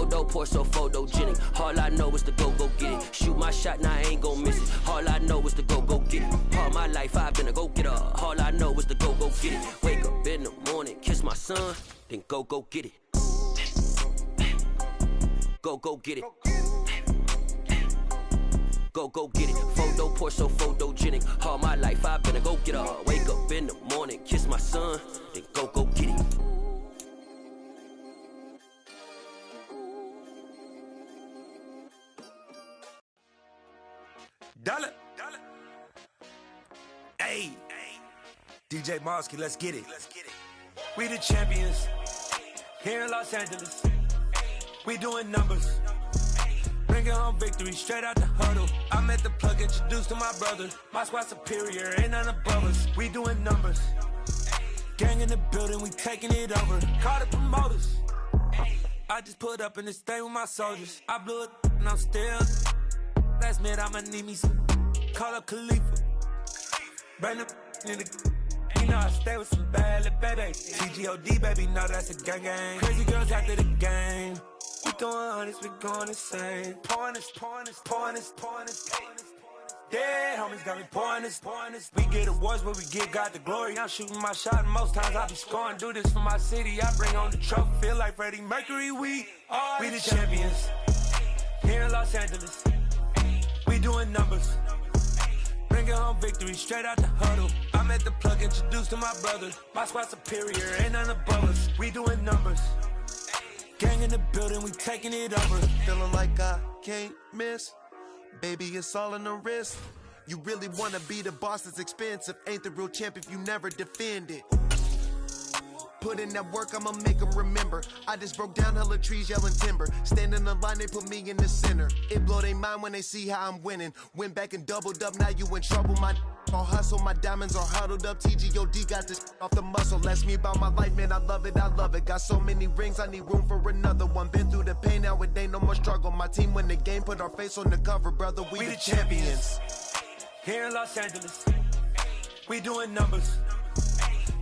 Photo pour so photogenic. All I know is to go get it. Shoot my shot, now I ain't gon' miss it. All I know is to go get it. All my life I've been a go-getter. All I know is to go get it. Wake up in the morning, kiss my son, then go get it. Go get it. Go get it. Photo pour so photogenic. All my life I've been a go-getter. Wake up in the morning, kiss my son, then go get it. Dollar. Hey. DJ Mosky, let's get it. We the champions here in Los Angeles. We doing numbers. Bringing home victory straight out the huddle. I'm at the plug, introduced to my brother. My squad superior, ain't none above us. We doing numbers. Gang in the building, we taking it over. Call the promoters. I just put up in this thing with my soldiers. I blew it and I'm still. Last minute, I'ma need me some. Call up Khalifa. Bring them in the. You know I stay with some bad little baby. TGOD, baby, no, that's a gang. Crazy girls after the game. We going honest, we going insane. Pouring this. Dead homies got me pouring this. We get awards, but we give God the glory. I'm shooting my shot, and most times I be scoring. Do this for my city, I bring on the trophy. Feel like Freddie Mercury, we the champions. Here in Los Angeles, we doing numbers. Bringing home victory straight out the huddle. I'm at the plug, introduced to my brother. My squad superior, ain't none above us. We doing numbers. Gang in the building, we taking it over. Feeling like I can't miss. Baby, it's all in the wrist. You really wanna be the boss, it's expensive. Ain't the real champ if you never defend it. Put in that work, I'ma make them remember. I just broke down hella trees, yelling timber. Stand in the line, they put me in the center. It blow their mind when they see how I'm winning. Went back and doubled up, now you in trouble. My all hustle, my diamonds are huddled up. TGOD got this off the muscle. Ask me about my life, man, I love it. Got so many rings, I need room for another one. Been through the pain, now it ain't no more struggle. My team win the game, put our face on the cover, brother. We the champions. Here in Los Angeles, we doing numbers.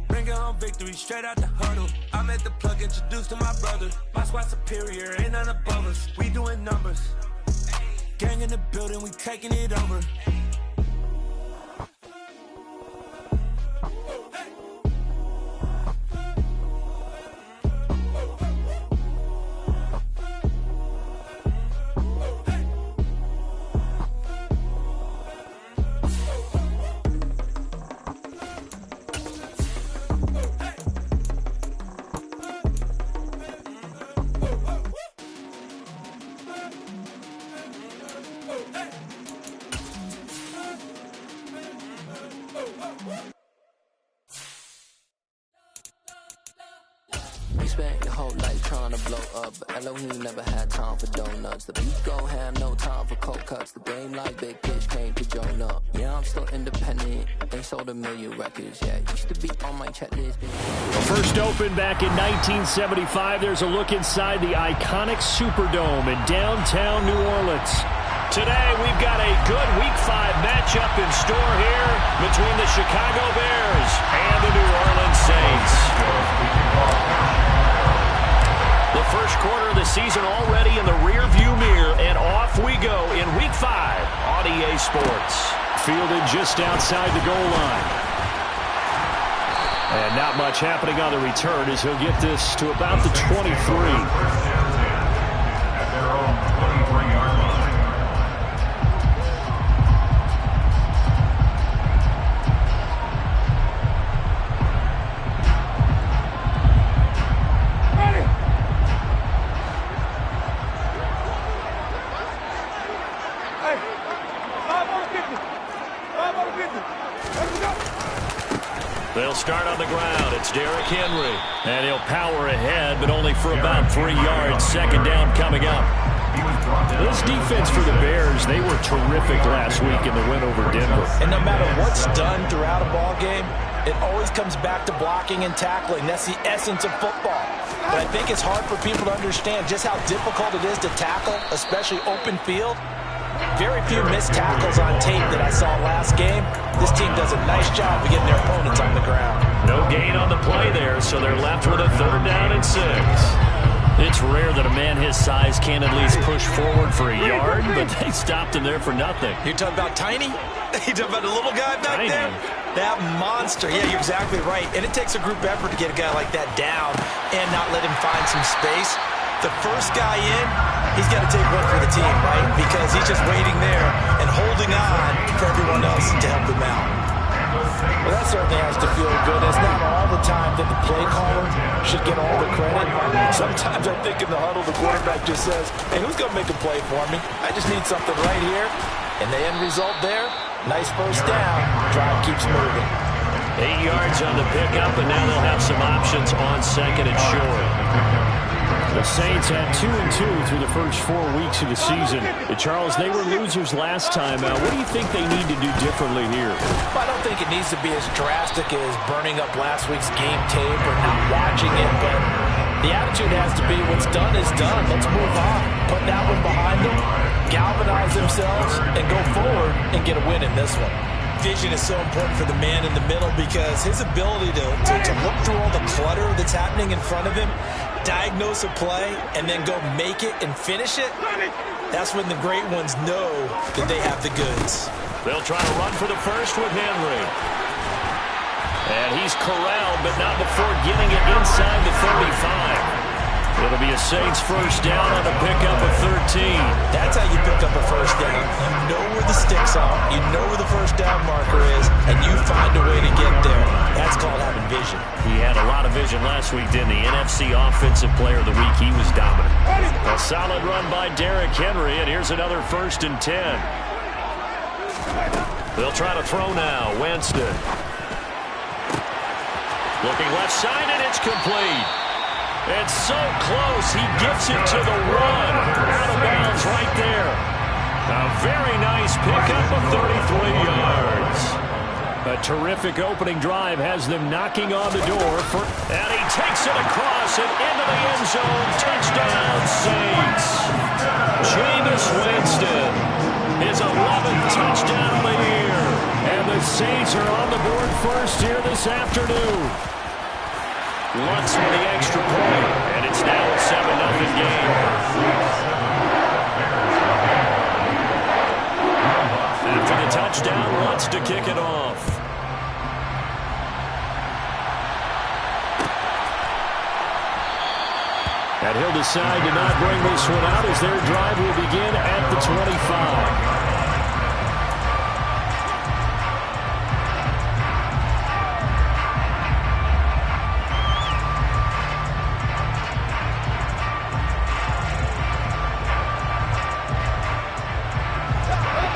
Bringing home victory straight out the huddle. I'm at the plug, introduced to my brother. My squad superior, ain't none above us. We doing numbers. Gang in the building, we taking it over. Spent your whole life trying to blow up, but Elohim never had time for donuts. The beat go ham, no time for cold cuts. The game like Big Pitch came to join up. Yeah, I'm still independent. They sold 1 million records. Yeah, used to be on my checklist. First opened back in 1975. There's a look inside the iconic Superdome in downtown New Orleans. Today, we've got a good Week 5 matchup in store here between the Chicago Bears and the New Orleans Saints. The first quarter of the season already in the rearview mirror, and off we go in Week 5 on EA Sports. Fielded just outside the goal line. And not much happening on the return as he'll get this to about the 23. At their own 23-yard line. They'll start on the ground. It's Derrick Henry. And he'll power ahead, but only for about 3 yards. Second down coming up. This defense for the Bears, they were terrific last week in the win over Denver. And no matter what's done throughout a ball game, it always comes back to blocking and tackling. That's the essence of football. But I think it's hard for people to understand just how difficult it is to tackle, especially open field. Very few missed tackles on tape that I saw last game. This team does a nice job of getting their opponents on the ground. No gain on the play there, so they're left with a 3rd down and 6. It's rare that a man his size can at least push forward for a yard, but they stopped him there for nothing. You're talking about tiny? You're talking about the little guy back there? That monster. Yeah, you're exactly right. And it takes a group effort to get a guy like that down and not let him find some space. The first guy in, he's got to take one for the team, right? Because he's just waiting there and holding on for everyone else to help him out. Well, that certainly has to feel good. It's not all the time that the play caller should get all the credit. Sometimes I think in the huddle, the quarterback just says, hey, who's going to make a play for me? I just need something right here. And the end result there, nice first down. Drive keeps moving. 8 yards on the pickup, and now they'll have some options on second and short. The Saints had 2-2 through the first 4 weeks of the season. Charles, they were losers last time. What do you think they need to do differently here? Well, I don't think it needs to be as drastic as burning up last week's game tape or not watching it, but the attitude has to be what's done is done. Let's move on. Put that one behind them, galvanize themselves, and go forward and get a win in this one. Vision is so important for the man in the middle because his ability to look through all the clutter that's happening in front of him, diagnose a play, and then go make it and finish it, that's when the great ones know that they have the goods. They'll try to run for the first with Henry. And he's corralled, but not before getting it inside the 35. It'll be a Saints first down on a pickup of 13. That's how you pick up a first down. You know where the sticks are, you know where the first down marker is, and you find a way to get there. That's called having vision. He had a lot of vision last week, didn't he? NFC Offensive Player of the Week. He was dominant. A solid run by Derrick Henry, and here's another 1st and 10. They'll try to throw now. Winston. Looking left side, and it's complete. It's so close. He gets it to the 1. Out of bounds right there. A very nice pickup of 33 yards. A terrific opening drive has them knocking on the door. And he takes it across and into the end zone. Touchdown, Saints. Jameis Winston, his 11th touchdown of the year. And the Saints are on the board first here this afternoon. Lutz for the extra point, and it's now a 7-0 game. After the touchdown, Lutz to kick it off. And he'll decide to not bring this one out as their drive will begin at the 25.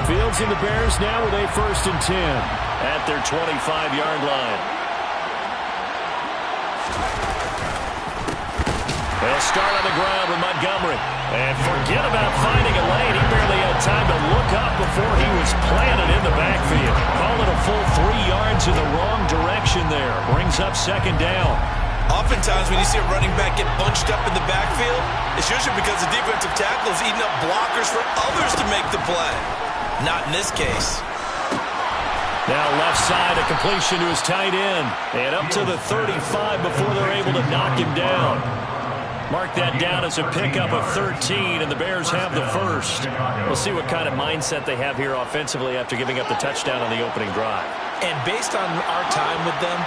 Fields and the Bears now with a 1st and 10 at their 25-yard line. They'll start on the ground with Montgomery. And forget about finding a lane. He barely had time to look up before he was planted in the backfield. Call it a full 3 yards in the wrong direction there. Brings up 2nd down. Oftentimes when you see a running back get bunched up in the backfield, it's usually because the defensive tackle is eating up blockers for others to make the play. Not in this case. Now left side, a completion to his tight end. And up to the 35 before they're able to knock him down. Mark that down as a pickup of 13, and the Bears have the first. We'll see what kind of mindset they have here offensively after giving up the touchdown on the opening drive. And based on our time with them,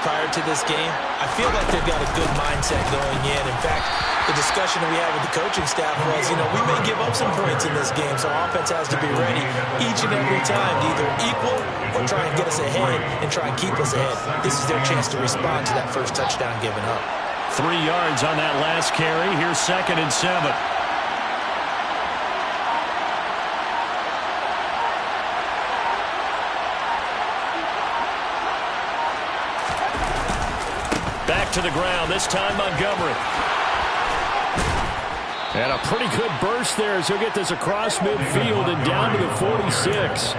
prior to this game, I feel like they've got a good mindset going in. In fact, the discussion that we had with the coaching staff was, we may give up some points in this game, so our offense has to be ready each and every time to either equal or try and get us ahead and try and keep us ahead. This is their chance to respond to that first touchdown given up. 3 yards on that last carry. Here's 2nd and 7. Back to the ground, this time Montgomery. And a pretty good burst there as he'll get this across midfield and down to the 46.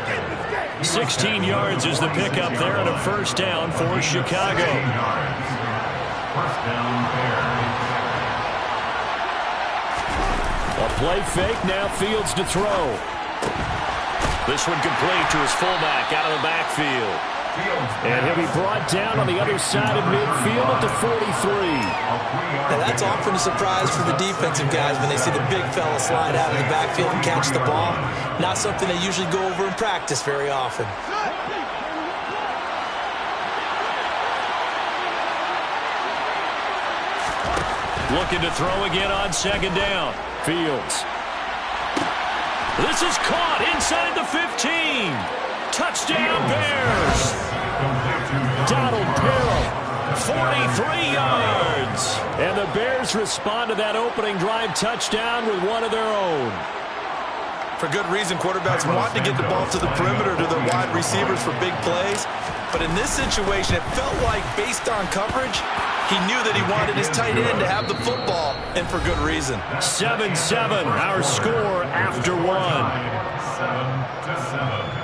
16 yards is the pickup there and a 1st down for Chicago. A play fake, now Fields to throw. This one complete to his fullback out of the backfield. And he'll be brought down on the other side of midfield at the 43. Now that's often a surprise for the defensive guys when they see the big fella slide out of the backfield and catch the ball. Not something they usually go over in practice very often. Looking to throw again on second down. Fields. This is caught inside the 15. Touchdown Bears. Donald Perro, 43 yards. And the Bears respond to that opening drive touchdown with one of their own. For good reason, quarterbacks want to get the ball to the perimeter to their wide receivers for big plays. But in this situation, it felt like based on coverage, he knew that he wanted his tight end to have the football, and for good reason. 7-7, our score after one. 7-7.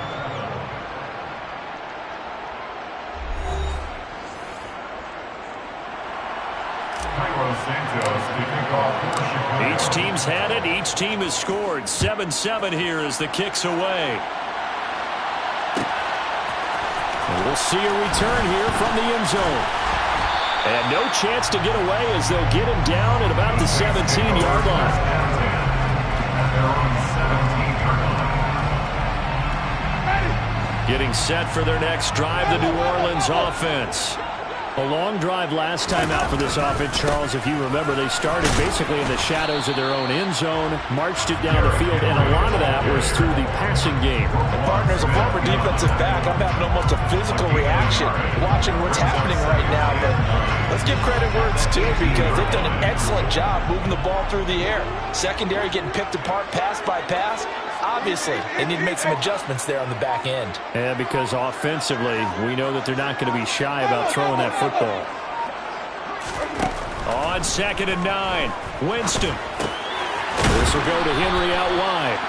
Each team's had it. Each team has scored. 7-7 here as the kick's away. And we'll see a return here from the end zone. And no chance to get away as they'll get him down at about the 17-yard line. Getting set for their next drive, the New Orleans offense. A long drive last time out for this offense, Charles. If you remember, they started basically in the shadows of their own end zone, marched it down the field, and a lot of that was through the passing game. And partner, as a former defensive back, I'm having almost a physical reaction watching what's happening right now. But let's give credit where it's due because they've done an excellent job moving the ball through the air. Secondary getting picked apart pass by pass. Obviously, they need to make some adjustments there on the back end. Yeah, because offensively, we know that they're not going to be shy about throwing that football. On 2nd and 9, Winston. This will go to Henry out wide.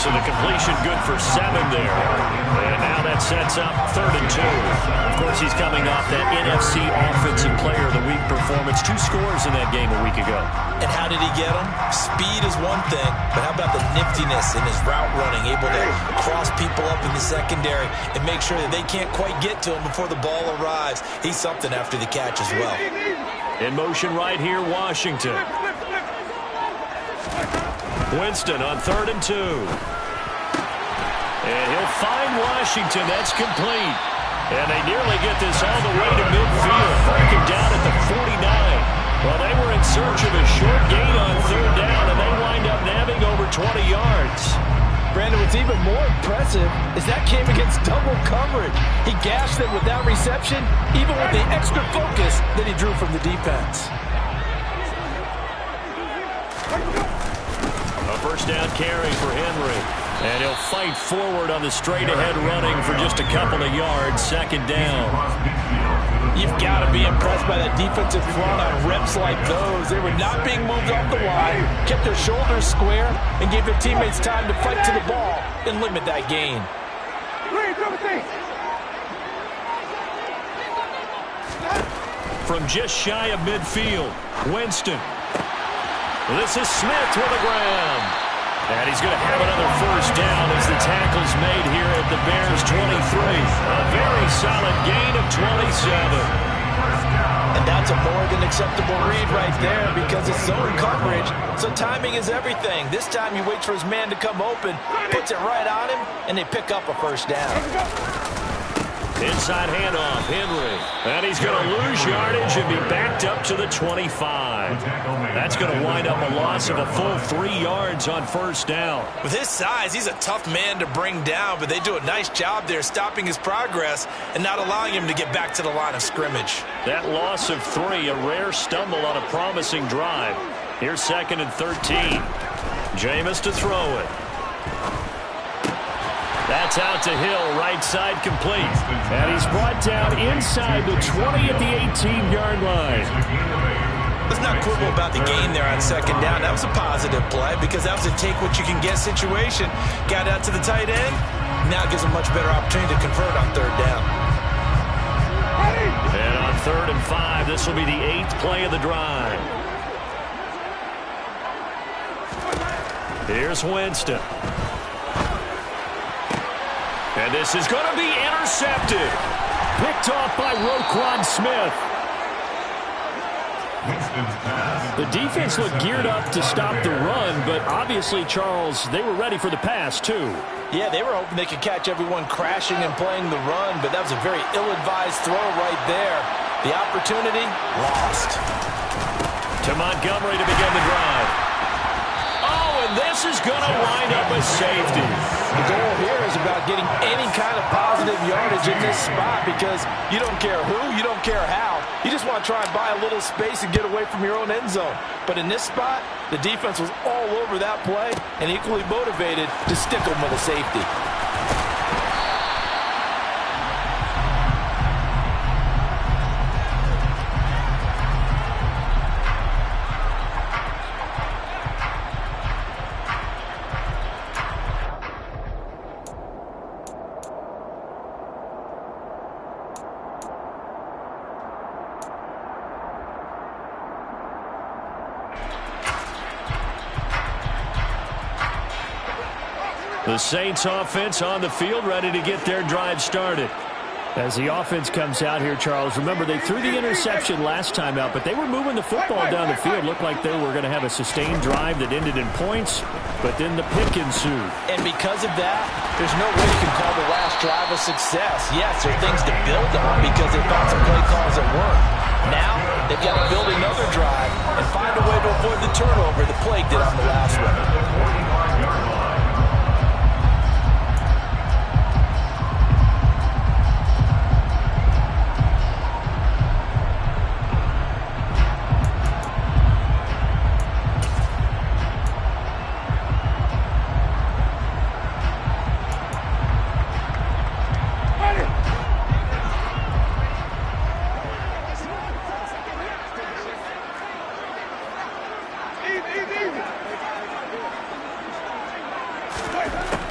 So the completion good for 7 there. And now that sets up 3rd and 2. Of course, he's coming off that NFC Offensive Player of the Week performance. 2 scores in that game a week ago. And how did he get them? Speed is one thing, but how about the niftiness in his route running, able to cross people up in the secondary and make sure that they can't quite get to him before the ball arrives. He's something after the catch as well. In motion right here, Washington. Winston on 3rd and 2. And he'll find Washington. That's complete. And they nearly get this all the way to midfield. Mark him down at the 49. Well, they were in search of a short gain on 3rd down, and they wind up nabbing over 20 yards. Brandon, what's even more impressive is that came against double coverage. He gashed them with that reception, even with the extra focus that he drew from the defense. A first down carry for Henry. And he'll fight forward on the straight-ahead running for just a couple of yards. 2nd down. You've got to be impressed by that defensive front on reps like those. They were not being moved off the line, kept their shoulders square, and gave their teammates time to fight to the ball and limit that gain. From just shy of midfield, Winston. This is Smith with a grab. And he's going to have another first down as the tackle's made here at the Bears 23. A very solid gain of 27. And that's a more than acceptable read right there because it's zone coverage. So timing is everything. This time he waits for his man to come open, puts it right on him, and they pick up a first down. Inside handoff, Henry. And he's going to lose yardage and be backed up to the 25. That's going to wind up a loss of a full 3 yards on first down. With his size, he's a tough man to bring down, but they do a nice job there stopping his progress and not allowing him to get back to the line of scrimmage. That loss of 3, a rare stumble on a promising drive. Here's 2nd and 13. Jameis to throw it. That's out to Hill, right side complete. And he's brought down inside the 20 at the 18-yard line. Let's not quibble about the gain there on 2nd down. That was a positive play because that was a take-what-you-can-get situation. Got out to the tight end. Now it gives him much better opportunity to convert on 3rd down. And on 3rd and 5, this will be the 8th play of the drive. Here's Winston. And this is going to be intercepted. Picked off by Roquan Smith. The defense looked geared up to stop the run, but obviously, Charles, they were ready for the pass, too. Yeah, they were hoping they could catch everyone crashing and playing the run, but that was a very ill-advised throw right there. The opportunity, lost. To Montgomery to begin the drive. Oh, and this is going to wind up a safety. The goal here is about getting any kind of positive yardage in this spot because you don't care who, you don't care how. You just want to try and buy a little space and get away from your own end zone. But in this spot, the defense was all over that play and equally motivated to stick them with a safety. The Saints offense on the field, ready to get their drive started. As the offense comes out here, Charles, remember they threw the interception last time out, but they were moving the football down the field. Looked like they were going to have a sustained drive that ended in points, but then the pick ensued. And because of that, there's no way you can call the last drive a success. Yes, there are things to build on because they found some play calls that work. Now, they've got to build another drive and find a way to avoid the turnover that plagued it on the last one.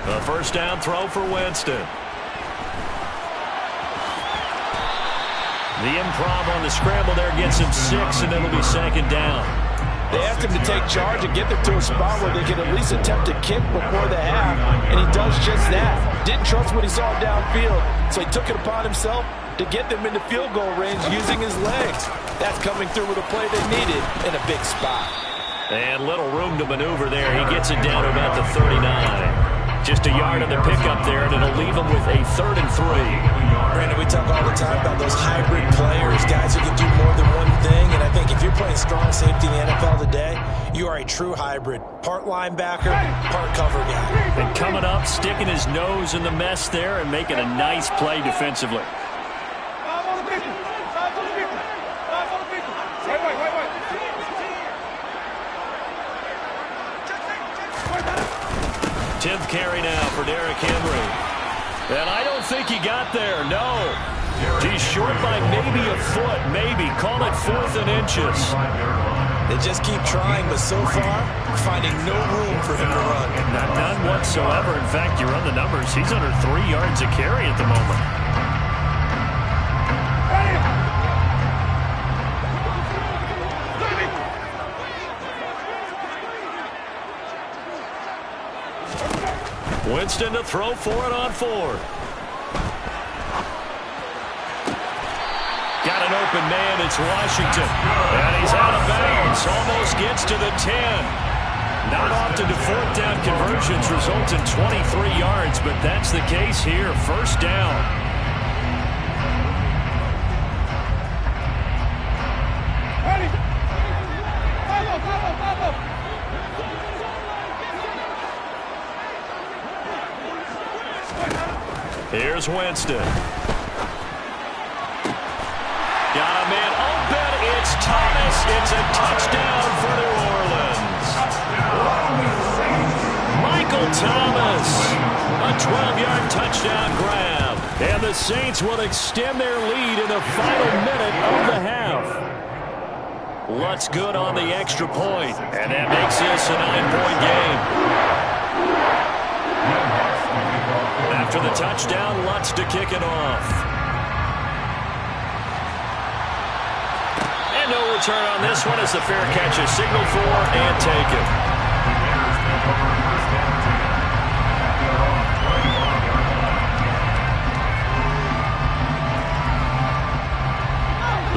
A first down throw for Winston. The improv on the scramble there gets him 6, and it'll be second down. They asked him to take charge and get them to a spot where they could at least attempt a kick before the half, and he does just that. Didn't trust what he saw downfield, so he took it upon himself to get them into field goal range using his legs. That's coming through with a play they needed in a big spot. And little room to maneuver there. He gets it down to about the 39. Just a yard on the pickup there, and it'll leave him with a 3rd and 3. Brandon, we talk all the time about those hybrid players, guys who can do more than one thing, and I think if you're playing strong safety in the NFL today, you are a true hybrid. Part linebacker, part cover guy. And coming up, sticking his nose in the mess there and making a nice play defensively. Tenth carry now for Derrick Henry. And I don't think he got there, no. He's short by maybe a foot, maybe. Call it 4th and inches. They just keep trying, but so far, finding no room for him to run. None whatsoever. In fact, you run the numbers. He's under 3 yards a carry at the moment. Winston to throw for it on 4th. Got an open man. It's Washington. And he's out of bounds. Almost gets to the 10. Not often do 4th down conversions result in 23 yards, but that's the case here. First down. Here's Winston. Got a man open. It's Thomas. It's a touchdown for New Orleans. Michael Thomas. A 12-yard touchdown grab. And the Saints will extend their lead in the final minute of the half. Lutz good on the extra point. And that makes this a 9-point game. After the touchdown, Lutz to kick it off. And no return on this one as the fair catch is signaled for and taken.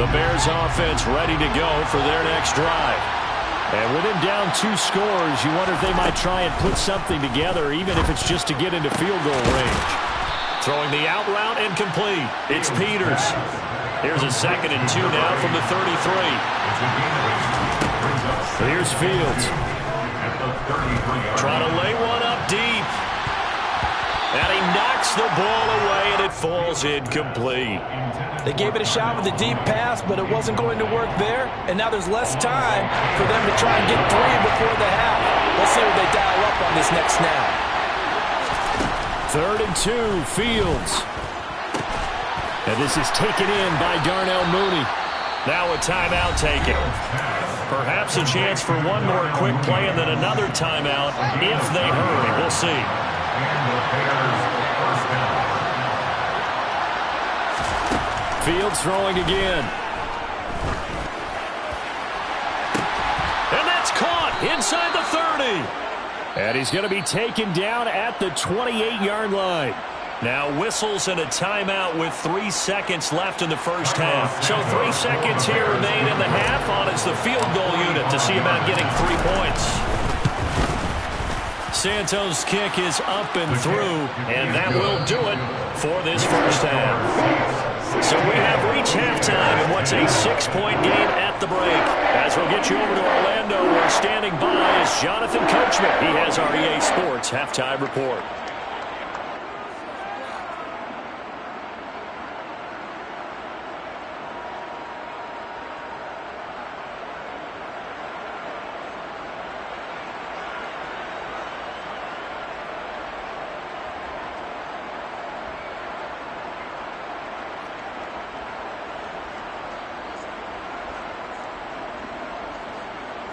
The Bears offense ready to go for their next drive. And with him down 2 scores, you wonder if they might try and put something together, even if it's just to get into field goal range. Throwing the out route incomplete. It's Peters. Here's a 2nd and 2 now from the 33. Here's Fields. Trying to lay one up deep. And he knocks the ball away, and it falls incomplete. They gave it a shot with a deep pass, but it wasn't going to work there. And now there's less time for them to try and get 3 before the half. Let's see what they dial up on this next snap. 3rd and 2, Fields. And this is taken in by Darnell Mooney. Now a timeout taken. Perhaps a chance for one more quick play and then another timeout if they hurry. We'll see. Fields throwing again. And that's caught inside the 30. And he's going to be taken down at the 28-yard line. Now whistles and a timeout with 3 seconds left in the first half. So 3 seconds here remain in the half on as the field goal unit to see about getting 3 points. Santos' kick is up and through, and that will do it for this first half. So we have reached halftime in what's a 6-point game at the break. As we'll get you over to Orlando, where standing by is Jonathan Coachman. He has our EA Sports halftime report.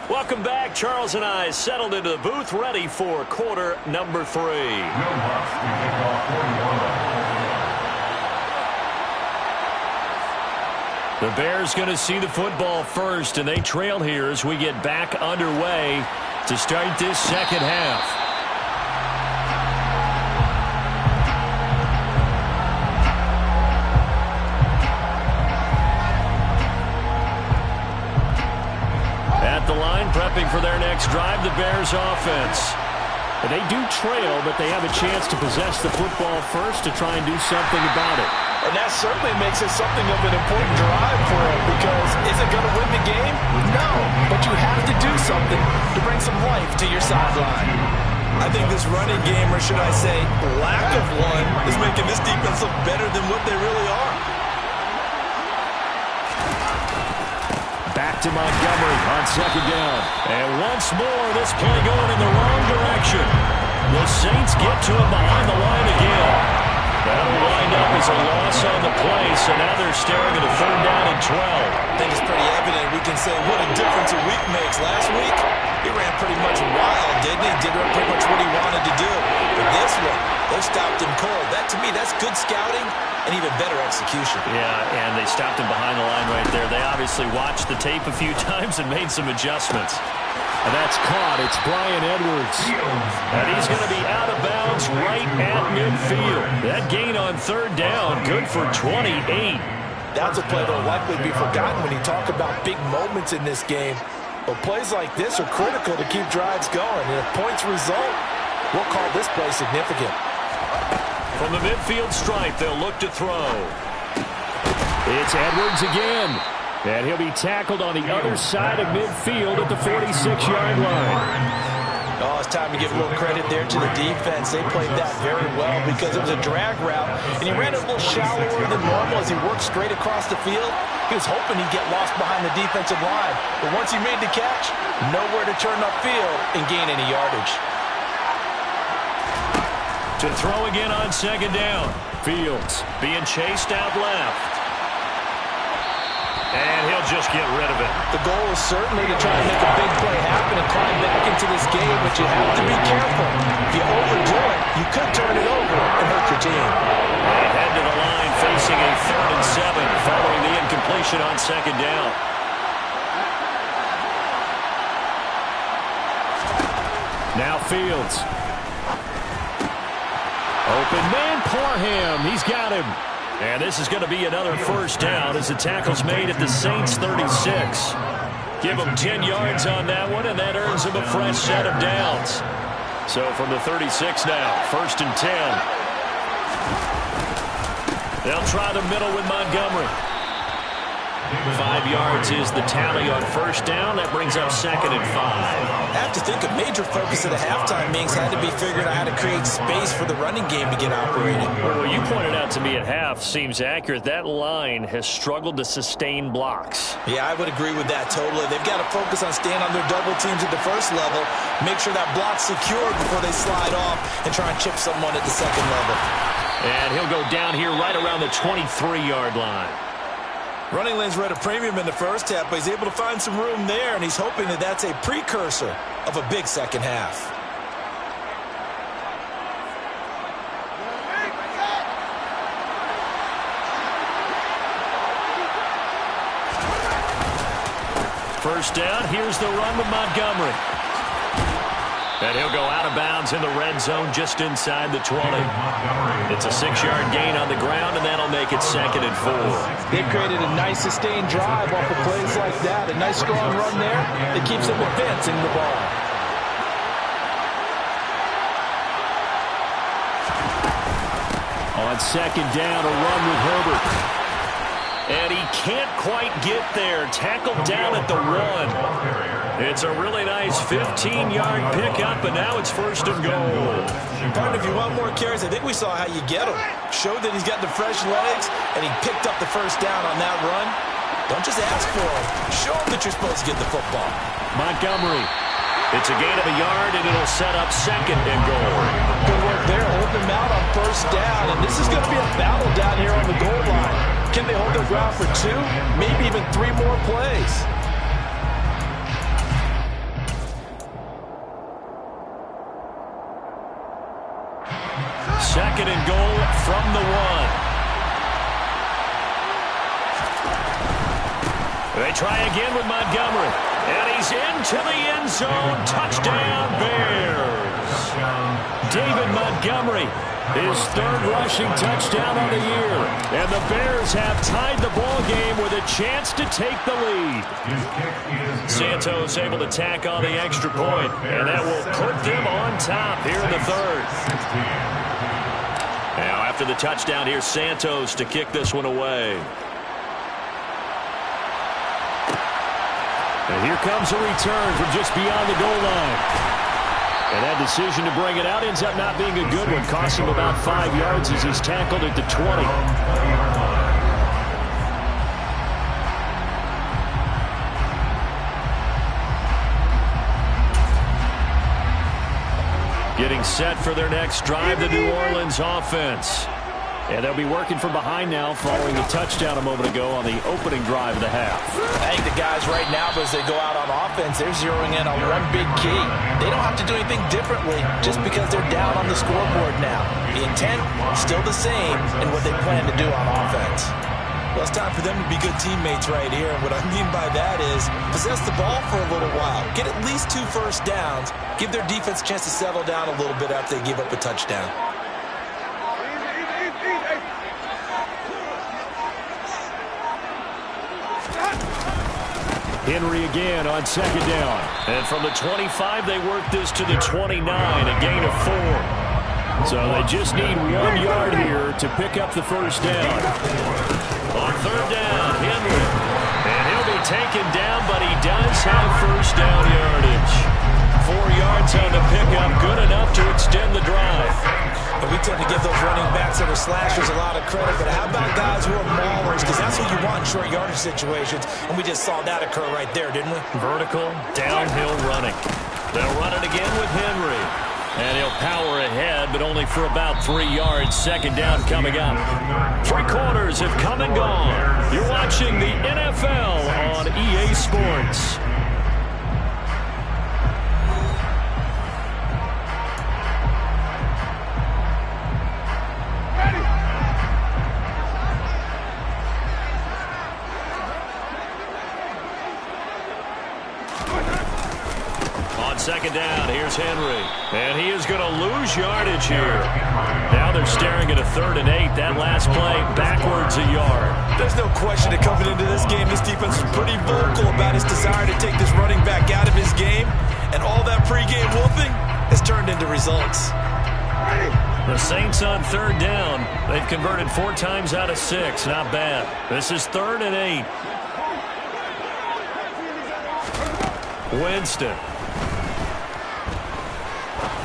Welcome back. Charles and I settled into the booth ready for quarter number 3. The Bears going to see the football first, and they trail here as we get back underway to start this second half. The line prepping for their next drive, the Bears offense. And they do trail, but they have a chance to possess the football first to try and do something about it. And that certainly makes it something of an important drive for them, because is it going to win the game? No, but you have to do something to bring some life to your sideline. I think this running game, or should I say lack of one, is making this defense look better than what they really are. Back to Montgomery on 2nd down. And once more, this play going in the wrong direction. The Saints get to him behind the line again. That'll wind up as a loss on the play, so now they're staring at a 3rd down and 12. I think it's pretty evident. We can say what a difference a week makes. Last week, he ran pretty much wild, didn't he? Did pretty much what he wanted to do. But this one, they stopped him cold. That, to me, that's good scouting and even better execution. Yeah, and they stopped him behind the line right there. They obviously watched the tape a few times and made some adjustments. And that's caught. It's Bryan Edwards. And he's going to be out of bounds right at midfield. That gain on 3rd down, good for 28. That's a play that will likely be forgotten when you talk about big moments in this game. But plays like this are critical to keep drives going. And if points result, we'll call this play significant. From the midfield stripe, they'll look to throw. It's Edwards again. And he'll be tackled on the other side of midfield at the 46-yard line. Oh, it's time to give a little credit there to the defense. They played that very well because it was a drag route, and he ran it a little shallower than normal as he worked straight across the field. He was hoping he'd get lost behind the defensive line, but once he made the catch, nowhere to turn upfield and gain any yardage. To throw again on 2nd down. Fields being chased out left. And he'll just get rid of it. The goal is certainly to try and make a big play happen and climb back into this game, but you have to be careful. If you overdo it, you could turn it over and hurt your team. They head to the line facing a 3rd and 7 following the incompletion on 2nd down. Now Fields. Open man, Parham. He's got him. And this is going to be another first down as the tackle's made at the Saints 36. Give him 10 yards on that one, and that earns him a fresh set of downs. So from the 36 now, 1st and 10. They'll try the middle with Montgomery. 5 yards is the tally on first down. That brings up 2nd and 5. I have to think a major focus at the halftime means had to be figuring out how to create space for the running game to get operating. Well, what you pointed out to me at half seems accurate. That line has struggled to sustain blocks. Yeah, I would agree with that totally. They've got to focus on staying on their double teams at the first level, make sure that block's secured before they slide off and try and chip someone at the second level. And he'll go down here right around the 23-yard line. Running lanes were at a premium in the first half, but he's able to find some room there, and he's hoping that that's a precursor of a big second half. First down, here's the run with Montgomery. And he'll go out of bounds in the red zone just inside the 20. It's a 6-yard gain on the ground, and that'll make it 2nd and 4. They've created a nice sustained drive off of plays like that. A nice strong run there that keeps them advancing the ball. On 2nd down, a run with Herbert. And he can't quite get there. Tackled down at the 1. It's a really nice 15-yard pickup, and now it's 1st and goal. Partner, if you want more carries, I think we saw how you get him. Showed that he's got the fresh legs, and he picked up the first down on that run. Don't just ask for him. Show him that you're supposed to get the football. Montgomery. It's a gain of a yard, and it'll set up 2nd and goal. Good work there. Hold them out on first down, and this is going to be a battle down here on the goal line. Can they hold their ground for 2, maybe even 3 more plays? Second and goal from the 1. They try again with Montgomery. And he's into the end zone. Touchdown, Bears. David Montgomery, his 3rd rushing touchdown on the year. And the Bears have tied the ball game with a chance to take the lead. Santos able to tack on the extra point, and that will put them on top here in the 3rd. Now, after the touchdown, here's Santos to kick this one away. And here comes a return from just beyond the goal line. And that decision to bring it out ends up not being a good one. Costs him about 5 yards as he's tackled at the 20. Getting set for their next drive, the New Orleans offense. And they'll be working from behind now following the touchdown a moment ago on the opening drive of the half. I think the guys right now, as they go out on offense, they're zeroing in on one big key. They don't have to do anything differently just because they're down on the scoreboard now. The intent still the same in what they plan to do on offense. Well, it's time for them to be good teammates right here. And what I mean by that is possess the ball for a little while. Get at least 2 first downs. Give their defense a chance to settle down a little bit after they give up a touchdown. Henry again on 2nd down. And from the 25, they work this to the 29, a gain of 4. So they just need 1 yard here to pick up the first down. On 3rd down, Henry. And he'll be taken down, but he does have first down yardage. 4 yards on the pickup, good enough to extend the drive. And we tend to give those running backs that are slashers a lot of credit, but how about guys who are maulers? Because that's what you want in short yardage situations, and we just saw that occur right there, didn't we? Vertical, downhill running. They'll run it again with Henry. And he'll power ahead, but only for about 3 yards. 2nd down coming up. 3 quarters have come and gone. You're watching the NFL on EA Sports. On On second down, here's Henry. And he is going to lose yardage here. Now they're staring at a 3rd and 8. That last play, backwards a yard. There's no question that coming into this game, this defense is pretty vocal about his desire to take this running back out of his game. And all that pregame wolfing has turned into results. The Saints on 3rd down. They've converted 4 times out of 6. Not bad. This is 3rd and 8. Winston.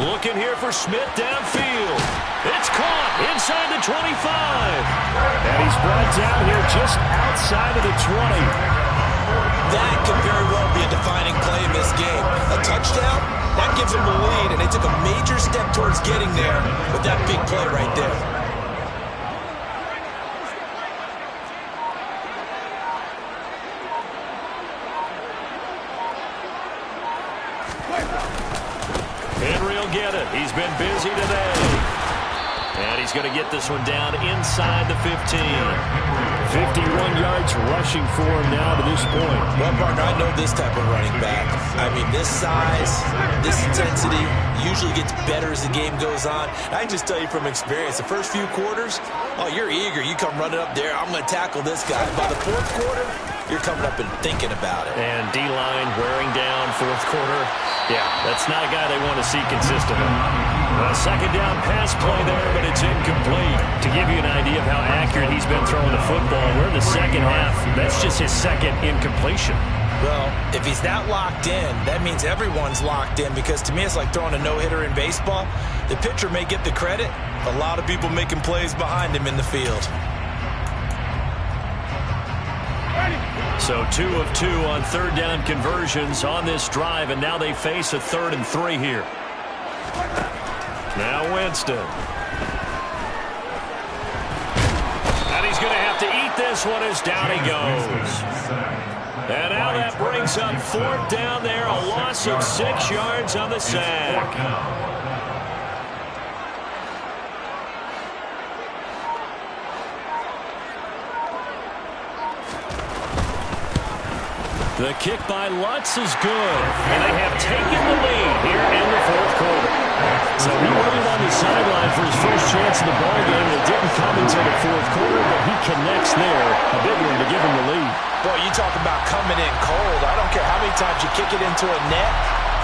Looking here for Smith downfield. It's caught inside the 25. And he's brought down here just outside of the 20. That could very well be a defining play in this game. A touchdown, that gives them the lead, and they took a major step towards getting there with that big play right there. Henry will get it. He's been busy today. And he's going to get this one down inside the 15. 51 yards rushing for him now to this point. Well, partner, I know this type of running back. I mean, this size, this intensity usually gets better as the game goes on. I can just tell you from experience, the first few quarters, oh, you're eager. You come running up there, I'm going to tackle this guy. By the 4th quarter, you're coming up and thinking about it. And D-line wearing down 4th quarter. Yeah, that's not a guy they want to see consistently. A second down pass play there, but it's incomplete. To give you an idea of how accurate he's been throwing the football, we're in the second half. That's just his 2nd incompletion. Well, if he's that locked in, that means everyone's locked in, because to me it's like throwing a no-hitter in baseball. The pitcher may get the credit, a lot of people making plays behind him in the field. So 2 of 2 on 3rd down conversions on this drive, and now they face a 3rd and 3 here. Now Winston. And he's going to have to eat this one as down he goes. And now that brings up 4th down there, a loss of 6 yards on the sack. The kick by Lutz is good, and they have taken the lead here in the 4th quarter. So he waited on the sideline for his first chance in the ballgame. It didn't come until the 4th quarter, but he connects there. A big one to give him the lead. Boy, you talk about coming in cold. I don't care how many times you kick it into a net.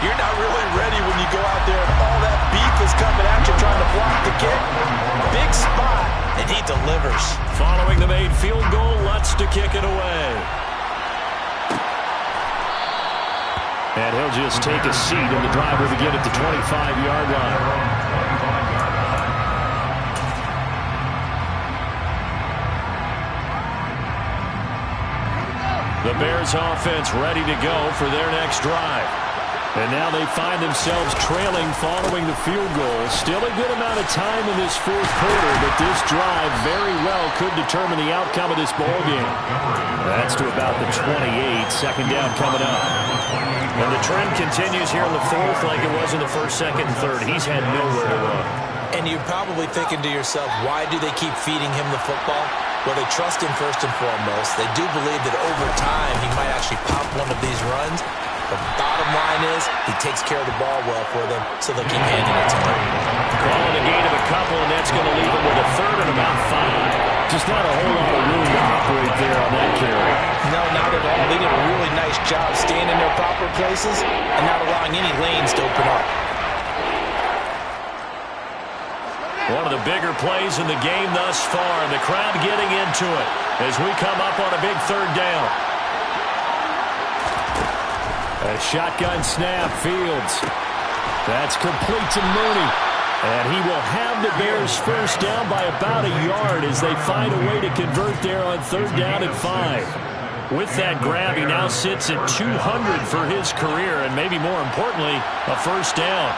You're not really ready when you go out there and all that beef is coming at you trying to block the kick. Big spot, and he delivers. Following the made field goal, Lutz to kick it away. And he'll just take a seat in the driver to get at the 25-yard line. The Bears offense ready to go for their next drive. And now they find themselves trailing following the field goal. Still a good amount of time in this 4th quarter, but this drive very well could determine the outcome of this ball game. That's to about the 28. Second down coming up. And the trend continues here in the 4th like it was in the 1st, 2nd, and 3rd. He's had nowhere to run. And you're probably thinking to yourself, why do they keep feeding him the football? Well, they trust him first and foremost. They do believe that over time he might actually pop one of these runs. The bottom line is he takes care of the ball well for them, so they'll keep handing it to him. Calling a gain of a couple, and that's going to leave him with a 3rd and about 5. Just not a whole lot of room to operate there on that carry. No, not at all. They did a really nice job staying in their proper places and not allowing any lanes to open up. One of the bigger plays in the game thus far, and the crowd getting into it as we come up on a big 3rd down. A shotgun snap, Fields. That's complete to Mooney. And he will have the Bears first down by about a yard as they find a way to convert there on 3rd down and 5. With that grab, he now sits at 200 for his career, and maybe more importantly, a first down.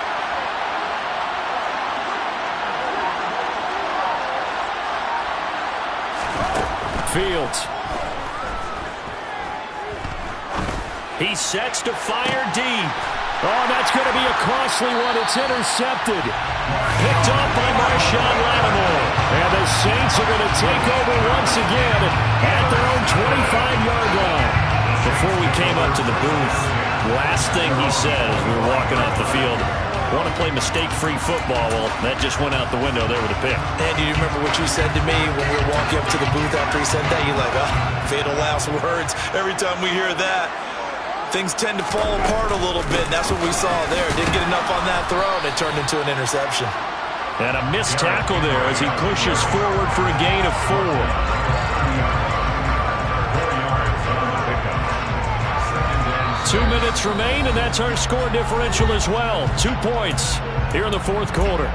Fields. He sets to fire deep. Oh, that's going to be a costly one. It's intercepted. Picked off by Marshawn Lattimore. And the Saints are going to take over once again at their own 25-yard line. Before we came up to the booth, Last thing he said as we were walking off the field, want to play mistake-free football. Well, that just went out the window there with a pick. And do you remember what you said to me when we were walking up to the booth after he said that? You're like, oh, fatal last words. Every time we hear that, things tend to fall apart a little bit. And that's what we saw there. Didn't get enough on that throw, and it turned into an interception. And a missed tackle there as he pushes forward for a gain of 4. 2 minutes remain, and that's our score differential as well. 2 points here in the fourth quarter.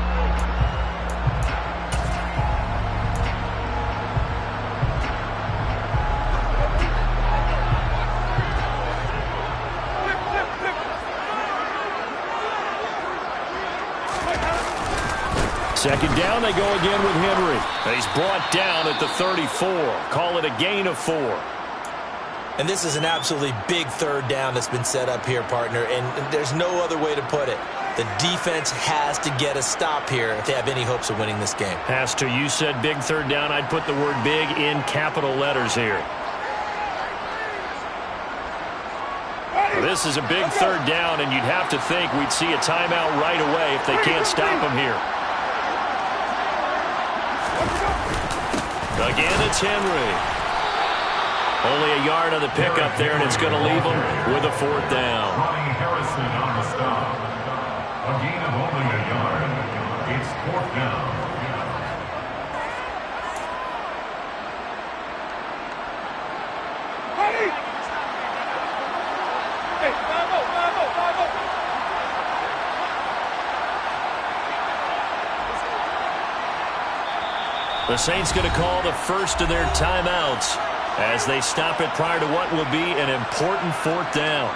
Second down, they go again with Henry. He's brought down at the 34. Call it a gain of 4. And this is an absolutely big third down that's been set up here, partner, and there's no other way to put it. The defense has to get a stop here if they have any hopes of winning this game. Has to. You said big third down. I'd put the word big in capital letters here. This is a big third down, and you'd have to think we'd see a timeout right away if they can't stop him here. Again, it's Henry. Only a yard on the pickup there, and it's going to leave them with a 4th down. Harrison on the stop. A gain of only a yard. It's 4th down. The Saints going to call the first of their timeouts as they stop it prior to what will be an important 4th down.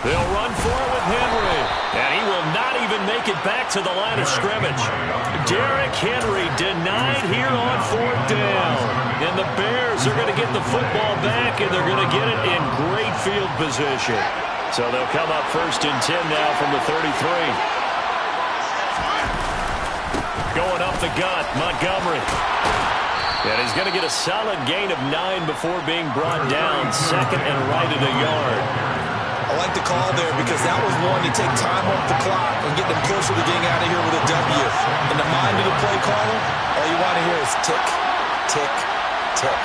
They'll run for it with Henry, and he will not even make it back to the line of scrimmage. Derrick Henry denied here on 4th down. And the Bears are going to get the football back, and they're going to get it in great field position. So they'll come up 1st and 10 now from the 33. Going up the gut, Montgomery. And he's going to get a solid gain of 9 before being brought down. 2nd and right at a yard. I like the call there because that was one to take time off the clock and get them closer to getting out of here with a W. In the mind of the play caller, all you want to hear is tick, tick, tick.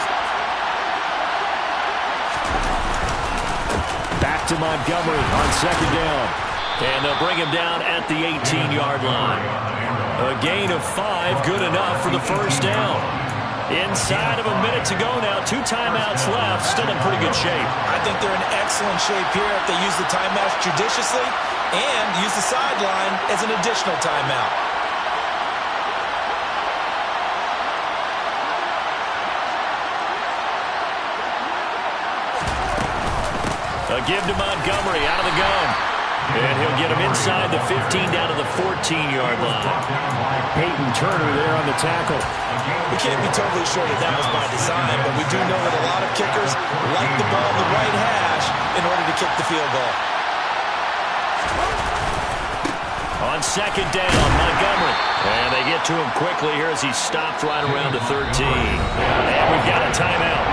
Back to Montgomery on 2nd down. And they'll bring him down at the 18-yard line. A gain of 5, good enough for the 1st down. Inside of a minute to go now, 2 timeouts left, still in pretty good shape. I think they're in excellent shape here if they use the timeouts judiciously and use the sideline as an additional timeout. A give to Montgomery out of the gun. And he'll get him inside the 15 down to the 14-yard line. Peyton Turner there on the tackle. We can't be totally sure that that was by design, but we do know that a lot of kickers like the ball in the right hash in order to kick the field goal. On 2nd down, Montgomery. And they get to him quickly here as he stopped right around the 13. And we've got a timeout.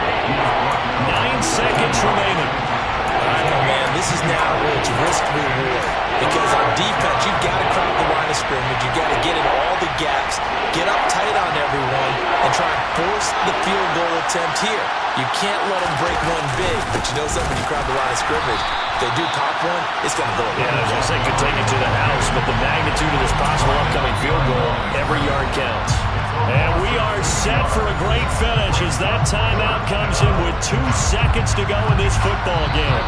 9 seconds remaining. Oh, man, this is now where it's risk-reward. Because on defense, you've got to crowd the line of scrimmage. You've got to get in all the gaps, get up tight on everyone, and try and force the field goal attempt here. You can't let them break one big, but you know something, when you crowd the line of scrimmage, if they do pop one, it's going to go. Yeah, I was going to say could take it to the house, but the magnitude of this possible upcoming field goal, every yard counts. And we are set for a great finish as that timeout comes in with 2 seconds to go in this football game.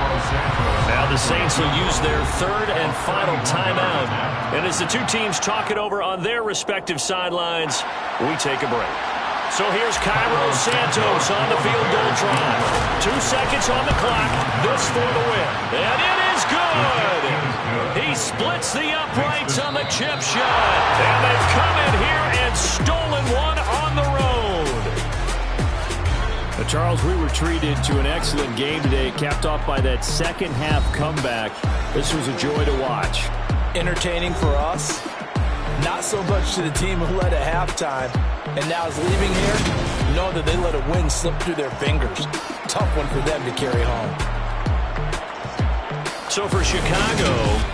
Now the Saints will use their 3rd and final timeout. And as the 2 teams talk it over on their respective sidelines, we take a break. So here's Cairo Santos on the field goal drive. 2 seconds on the clock. This for the win. And it is good. splits the uprights on the chip shot. And they've come in here and stolen one on the road. Charles, we were treated to an excellent game today, capped off by that second half comeback. This was a joy to watch. Entertaining for us, not so much to the team who led at halftime and now is leaving here. Know that they let a win slip through their fingers. Tough one for them to carry home. So for Chicago,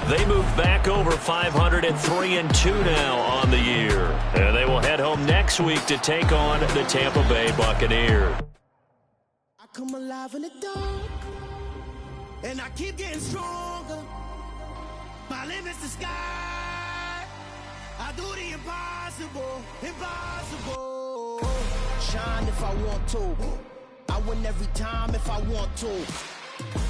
they move back over 500 at 3-2 now on the year. And they will head home next week to take on the Tampa Bay Buccaneers. I come alive in the dark, and I keep getting stronger. My limit's the sky. I do the impossible, impossible. Shine if I want to. I win every time if I want to.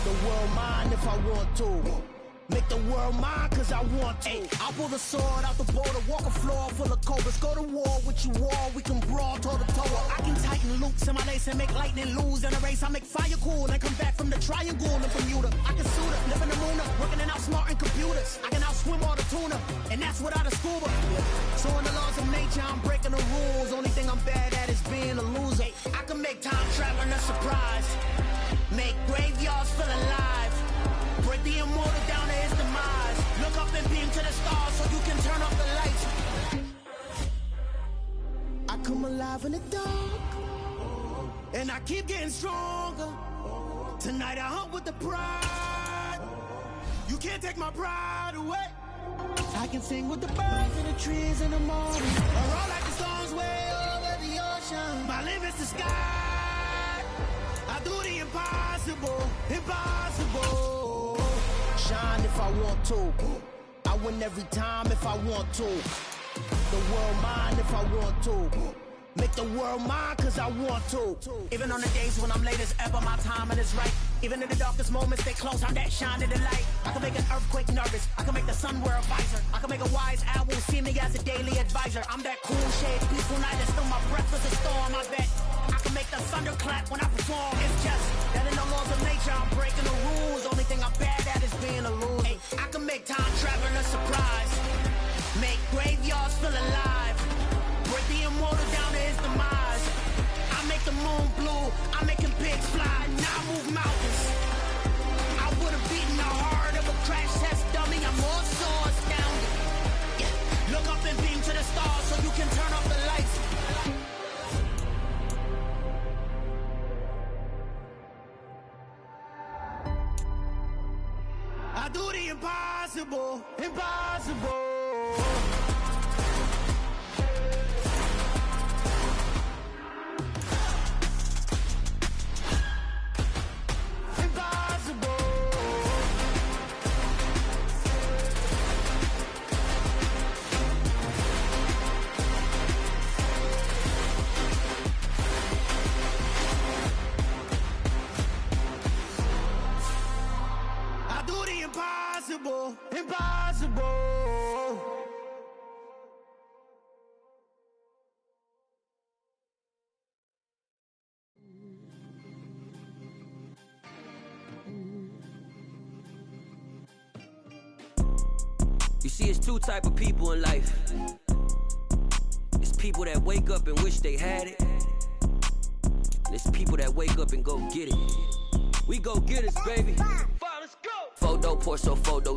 The world mine if I want to. Make the world mine cause I want to. I'll pull the sword out the border, walk a floor full of cobras. Go to war with you all, we can brawl toe to toe. I can tighten loops in my lace and make lightning lose in a race. I make fire cool and come back from the triangle in Bermuda. I can suit up, live in the moon up, working and outsmarting computers. I can outswim all the tuna, and that's without a scuba. So in the laws of nature, I'm breaking the rules. Only thing I'm bad at is being a loser. I can make time traveling a surprise. Make graveyards feel alive. Break the immortal down to his demise. Look up and beam to the stars so you can turn off the lights. I come alive in the dark, and I keep getting stronger. Tonight I hunt with the pride. You can't take my pride away. I can sing with the birds and the trees in the morning, or roll like the storms way over the ocean. My limit's the sky. I do the impossible, impossible. Shine if I want to. I win every time if I want to. The world mine if I want to. Make the world mine cause I want to. Even on the days when I'm late as ever, my timing is right. Even in the darkest moments, stay close, I'm that shining the light. I can make an earthquake nervous, I can make the sun wear a visor. I can make a wise owl see me as a daily advisor. I'm that cool shade, peaceful night, and still my breath is a storm, I bet. I can make the thunder clap when I perform. It's just that in the laws of nature, I'm breaking the rules. Only thing I'm bad at is being a loser. I can make time traveling a surprise. Make graveyards feel alive. Break the immortal down to his demise. I make the moon blue, I'm making pigs fly. Now I move mountains. I would have beaten the heart of a crash test dummy. I'm more so astounded. Yeah. Look up and beam to the stars so you can turn off the lights. I do the impossible, impossible. Impossible, impossible. You see, it's two type of people in life. It's people that wake up and wish they had it. And it's people that wake up and go get it. We go get it, baby. Let's go. Photo, pour so photo.